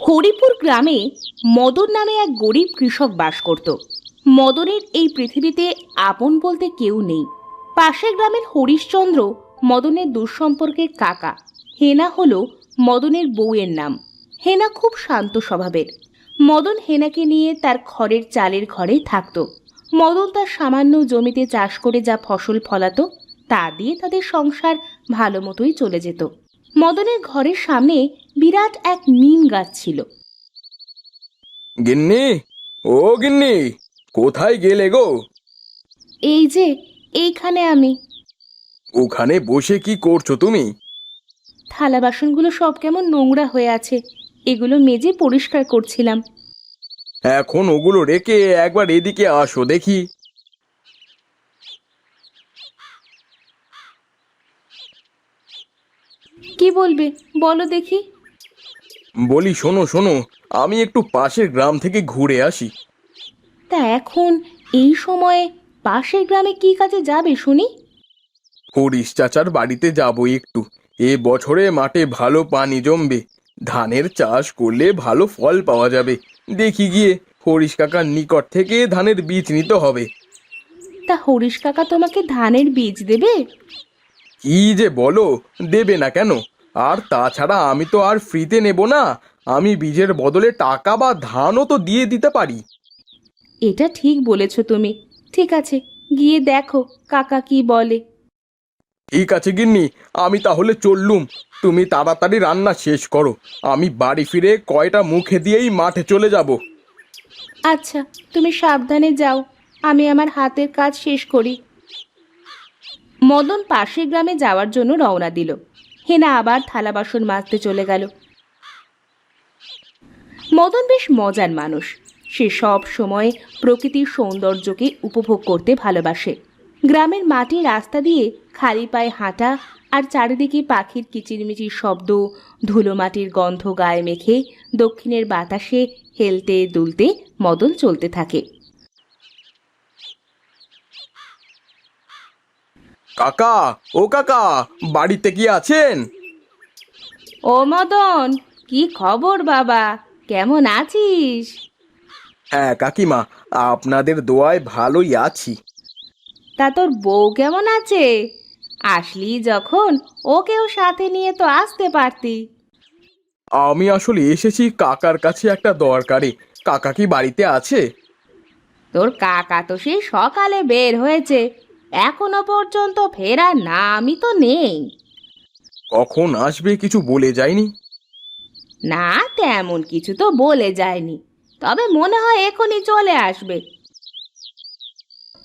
হরিপুর গ্রামে মদন নামে এক গরিব কৃষক বাস করত। মদনের এই পৃথিবীতে আপন বলতে কেউ নেই। পাশের গ্রামের হরিশচন্দ্র মদনের দুঃসম্পর্কের কাকা। হেনা হলো মদনের বউয়ের নাম। হেনা খুব শান্ত স্বভাবের। মদন হেনাকে নিয়ে তার খড়ের চালের ঘরেই থাকতো। মদন তার সামান্য জমিতে চাষ করে যা ফসল ফলাতো তা দিয়ে তাদের সংসার ভালো মতোই চলে যেত। মদনের ঘরের সামনে বিরাট এক নিম গাছ ছিল। গিন্নি, ও গিন্নি, কোথায় গেলে গো? এই যে এইখানে আমি। ওখানে বসে কি করছো তুমি? থালা বাসনগুলো সব কেমন নোংরা হয়ে আছে, এগুলো মেজে পরিষ্কার করছিলাম। এখন ওগুলো রেখে একবার এদিকে আসো দেখি। কি বলবে বলো দেখি। বলি শোনো শোনো, আমি একটু পাশের গ্রাম থেকে ঘুরে আসি। তা এখন এই সময়ে পাশের গ্রামে কি কাজে যাবে শুনি? হরিশ চাচার বাড়িতে যাবো একটু। এ বছরে মাঠে ভালো পানি জমবে, ধানের চাষ করলে ভালো ফল পাওয়া যাবে। দেখি গিয়ে হরিশ কাকার নিকট থেকে ধানের বীজ নিতে হবে। তা হরিশ কাকা তোমাকে ধানের বীজ দেবে? কি যে বলো, দেবে না কেন? আর তাছাড়া আমি তো আর ফ্রিতে নেব না, আমি বীজের বদলে টাকা বা ধানও তো দিয়ে দিতে পারি। এটা ঠিক বলেছো তুমি। ঠিক আছে, গিয়ে দেখো কাকা কি বলে। ঠিক আছে গিন্নি, আমি তাহলে চললুম। তুমি তাড়াতাড়ি রান্না শেষ করো, আমি বাড়ি ফিরে কয়টা মুখে দিয়েই মাঠে চলে যাব। আচ্ছা, তুমি সাবধানে যাও, আমি আমার হাতের কাজ শেষ করি। মদন পাশের গ্রামে যাওয়ার জন্য রওনা দিল। হেনা আবার থালা বাসন মাজতে চলে গেল। মদন বেশ মজার মানুষ। সে সব সময় প্রকৃতির সৌন্দর্যকে উপভোগ করতে ভালোবাসে। গ্রামের মাটির রাস্তা দিয়ে খালি পায়ে হাঁটা আর চারিদিকে পাখির কিচিরমিচির শব্দ, ধুলো মাটির গন্ধ গায়ে মেখে দক্ষিণের বাতাসে হেলতে দুলতে মদন চলতে থাকে। কাকা, ও কাকা, বাড়িতে কি আছেন? ও মদন, কি খবর বাবা, কেমন আছিস? হ্যাঁ কাকিমা, আপনাদের দোয়ায় ভালোই আছি। তা তোর বউ কেমন আছে? আসলি যখন ওকেও সাথে নিয়ে তো আসতে পারতি। আমি আসলে এসেছি কাকার কাছে একটা দরকারে। কাকা কি বাড়িতে আছে? তোর কাকা তো সেই সকালে বের হয়েছে, এখনো পর্যন্ত ফেরার নামই তো নেই। কখন আসবে কিছু বলে যায়নি? না, তেমন কিছু তো বলে যায়নি, তবে মনে হয় এখনই চলে আসবে।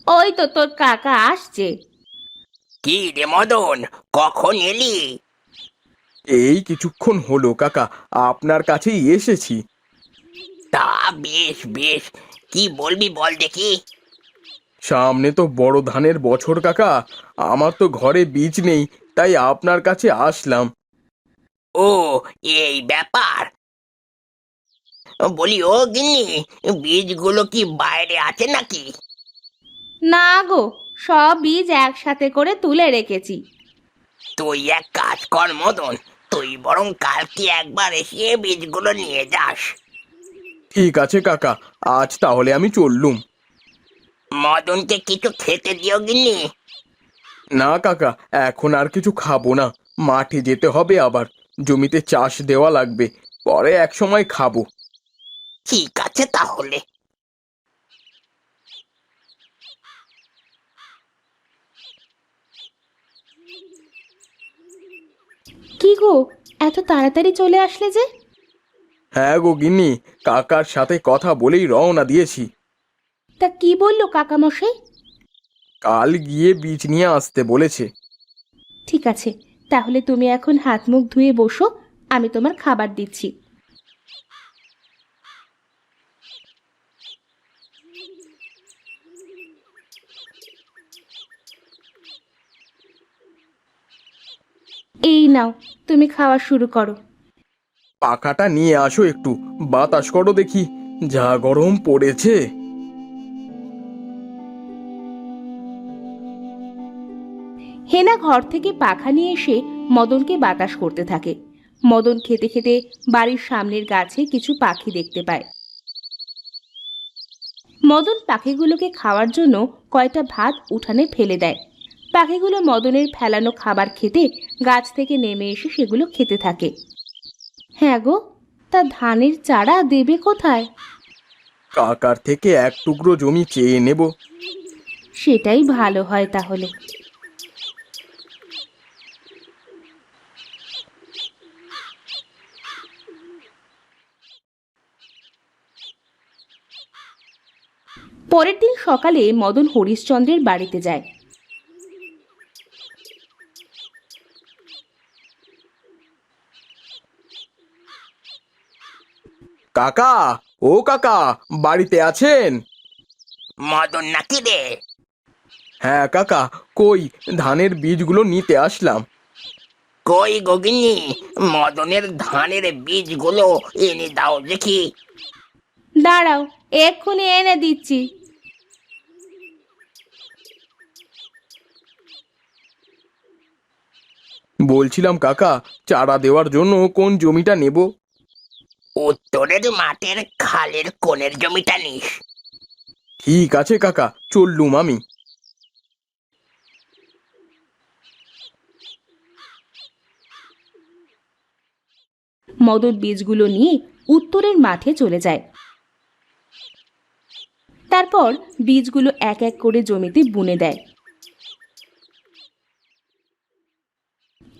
ওই তো তোর কাকা আসছে। কি রে মদন, কখন এলি? এই কিছুক্ষণ হলো কাকা, আপনার কাছেই এসেছি। তা বেশ বেশ, কি বলবি বল দেখি। সামনে তো বড় ধানের বছর কাকা, আমার তো ঘরে বীজ নেই, তাই আপনার কাছে আসলাম। ও, এই ব্যাপার। বলি ও গিন্নি, বীজগুলো কি বাইরে আছে নাকি? না গো, সব বীজ একসাথে করে তুলে রেখেছি। তুই এক কাজ কর মদন, তুই বরং কালকে একবার এসে বীজগুলো নিয়ে যাস। ঠিক আছে কাকা, আজ তাহলে আমি চললুম। মদনকে কিছু খেতে দিও গিন্নি। না কাকা, এখন আর কিছু খাবো না। মাঠে যেতে হবে, আবার জমিতে চাষ দেওয়া লাগবে, পরে এক সময় খাবো। ঠিক আছে তাহলে। কি গো, এত তাড়াতাড়ি চলে আসলে যে? হ্যাঁ গো গিন্নি, কাকার সাথে কথা বলেই রওনা দিয়েছি। তা কি বললো কাকামশাই? কাল গিয়ে বীজ নিয়ে আসতে বলেছে। ঠিক আছে, তাহলে তুমি এখন হাত মুখ ধুয়ে বসো, আমি তোমার খাবার দিচ্ছি। এই নাও, তুমি খাওয়া শুরু করো। পাখাটা নিয়ে আসো একটু, বাতাস করো দেখি, যা গরম পড়েছে। হেনা ঘর থেকে পাখা নিয়ে এসে মদনকে বাতাস করতে থাকে। মদন খেতে খেতে বাড়ির সামনের গাছে কিছু পাখি দেখতে পায়। মদন পাখিগুলোকে খাওয়ার জন্য কয়টা ভাত উঠানে ফেলে দেয়। পাখিগুলো মদনের ফেলানো খাবার খেতে গাছ থেকে নেমে এসে সেগুলো খেতে থাকে। হ্যাঁ গো, তা ধানের চারা দেবে কোথায়? কাকার থেকে এক টুকরো জমি চেয়ে নেব। সেটাই ভালো হয় তাহলে। পরের দিন সকালে মদন হরিশ্চন্দ্রের বাড়িতে যায়। কাকা, ও কাকা, বাড়িতে আছেন? মদন নাকি রে? হ্যাঁ কাকা, কই ধানের বীজগুলো নিতে আসলাম। কই গগিনি, মদনের ধানের বীজগুলো এনে দাও দেখি। দাঁড়াও, এক্ষুনি এনে দিচ্ছি। বলছিলাম কাকা, চারা দেওয়ার জন্য কোন জমিটা নেব? উত্তরের মাঠের খালের কোণের জমিটা নিস। ঠিক আছে কাকা, চললুম আমি। মদন বীজগুলো নিয়ে উত্তরের মাঠে চলে যায়। তারপর বীজগুলো এক এক করে জমিতে বুনে দেয়।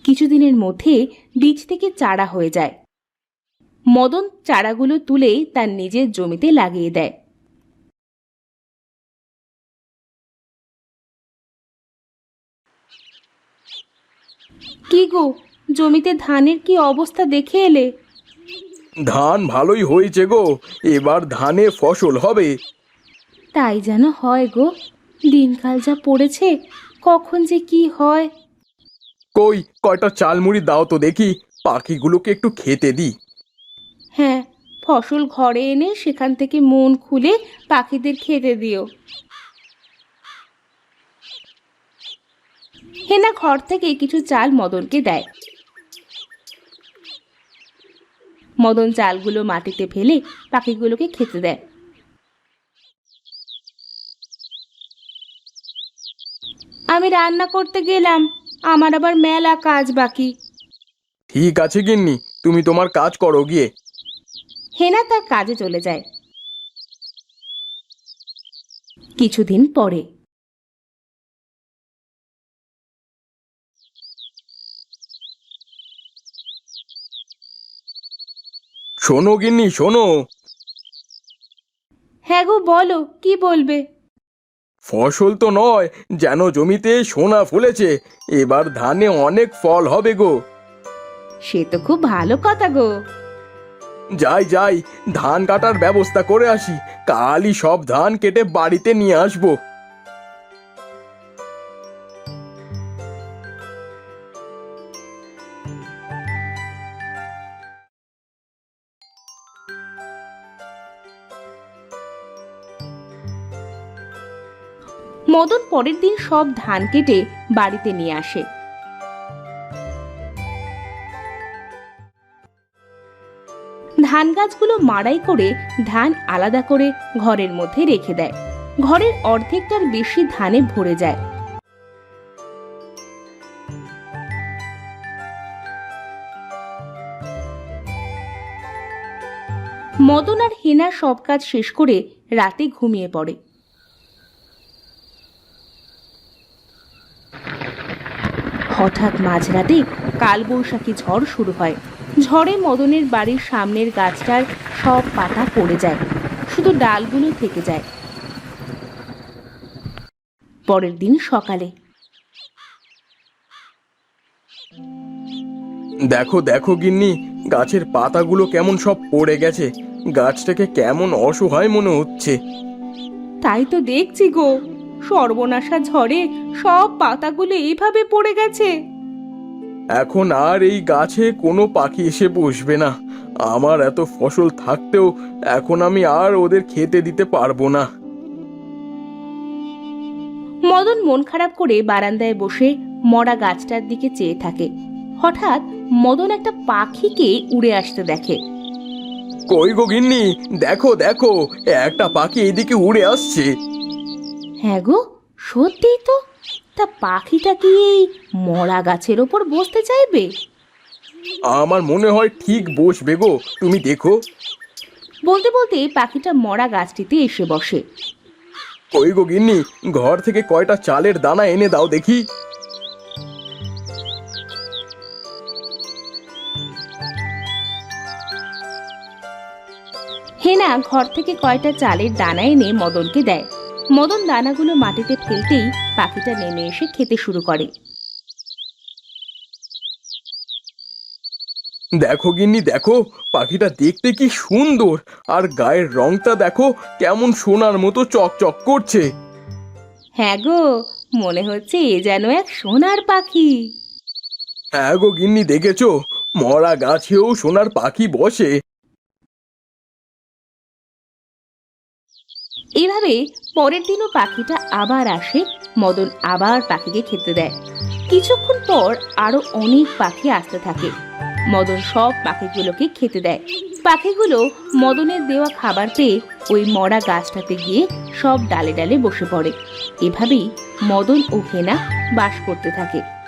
কিছুদিনের মধ্যে বীজ থেকে চারা হয়ে যায়। মদন চারাগুলো তুলে তার নিজের জমিতে লাগিয়ে দেয়। কি গো, জমিতে ধানের কি অবস্থা দেখে এলে? ধান ভালোই হয়েছে গো, এবার ধানে ফসল হবে। তাই যেন হয় গো, দিনকাল যা পড়েছে, কখন যে কি হয়। কই কয়টা চালমুড়ি দাও তো দেখি, পাখিগুলোকে একটু খেতে দিই। হ্যাঁ, ফসল ঘরে এনে সেখান থেকে মন খুলে পাখিদের খেতে দিও। হেনা ঘর থেকে কিছু চাল মদনকে দেয়। মদন চালগুলো মাটিতে ফেলে পাখিগুলোকে খেতে দেয়। আমি রান্না করতে গেলাম, আমার আবার মেলা কাজ বাকি। ঠিক আছে গিন্নি, তুমি তোমার কাজ করো গিয়ে। হেনা তার কাজে চলে যায়। কিছুদিন পরে শোনো গিন্নি শোনো, হ্যাঁ গো, বলো, কি বলবে? ফসল তো নয়, যেন জমিতে সোনা ফুলেছে, এবার ধানে অনেক ফল হবে গো। সে তো খুব ভালো কথা গো। যাই যাই, ধান কাটার ব্যবস্থা করে আসি, কালই সব ধান কেটে বাড়িতে নিয়ে আসবো। মদন পরের দিন সব ধান কেটে বাড়িতে নিয়ে আসে। ধান গাছগুলো মাড়াই করে ধান আলাদা করে ঘরের মধ্যে রেখে দেয়। ঘরের অর্ধেকটার বেশি ধানে ভরে যায়। মদন আর হেনা সব কাজ শেষ করে রাতে ঘুমিয়ে পড়ে। হঠাৎ মাঝরাতে কালবৈশাখী ঝড় শুরু হয়। ঝড়ে মদনের বাড়ির সামনের গাছটার সব পাতা পড়ে যায়, শুধু ডালগুলো থেকে যায়। পরের দিন সকালে দেখো দেখো গিন্নি, গাছের পাতাগুলো কেমন সব পড়ে গেছে, গাছটাকে কেমন অসহায় মনে হচ্ছে। তাই তো দেখছি গো, সর্বনাশা ঝড়ে সব পাতাগুলো এইভাবে পড়ে গেছে। এখন আর এই গাছে কোনো পাখি এসে বসবে না। আমার এত ফসল থাকতেও এখন আমি আর ওদের খেতে দিতে পারবো না। মদন মন খারাপ করে বারান্দায় বসে মরা গাছটার দিকে চেয়ে থাকে। হঠাৎ মদন একটা পাখিকে উড়ে আসতে দেখে। কই গো গিন্নি, দেখো দেখো, একটা পাখি এদিকে উড়ে আসছে। হ্যাঁ গো, সত্যিই তো। তা পাখিটা কি এই মরা গাছের ওপর বসতে চাইবে? আমার মনে হয় ঠিক বসবে গো, তুমি দেখো। বলতে বলতে পাখিটা মরা গাছটিতে এসে বসে। কই গো গিন্নি, ঘর থেকে কয়টা চালের দানা এনে দাও দেখি। হেনা ঘর থেকে কয়টা চালের দানা এনে মদনকে দেয়। মদন দানাগুলো মাটিতে ফেলতেই পাখিটা নেমে এসে খেতে শুরু করে। দেখো গিন্নি দেখো, পাখিটা দেখতে কি সুন্দর, আর গায়ের রংটা দেখো কেমন সোনার মতো চকচক করছে। হ্যাঁ গো, মনে হচ্ছে এ যেন এক সোনার পাখি। হ্যাঁ গো গিন্নি, দেখেছো, মরা গাছেও সোনার পাখি বসে। এভাবে পরের দিনও পাখিটা আবার আসে। মদন আবার পাখিকে খেতে দেয়। কিছুক্ষণ পর আরো অনেক পাখি আসতে থাকে। মদন সব পাখিগুলোকে খেতে দেয়। পাখিগুলো মদনের দেওয়া খাবার পেয়ে ওই মরা গাছটাতে গিয়ে সব ডালে ডালে বসে পড়ে। এভাবেই মদন ও হেনা বাস করতে থাকে।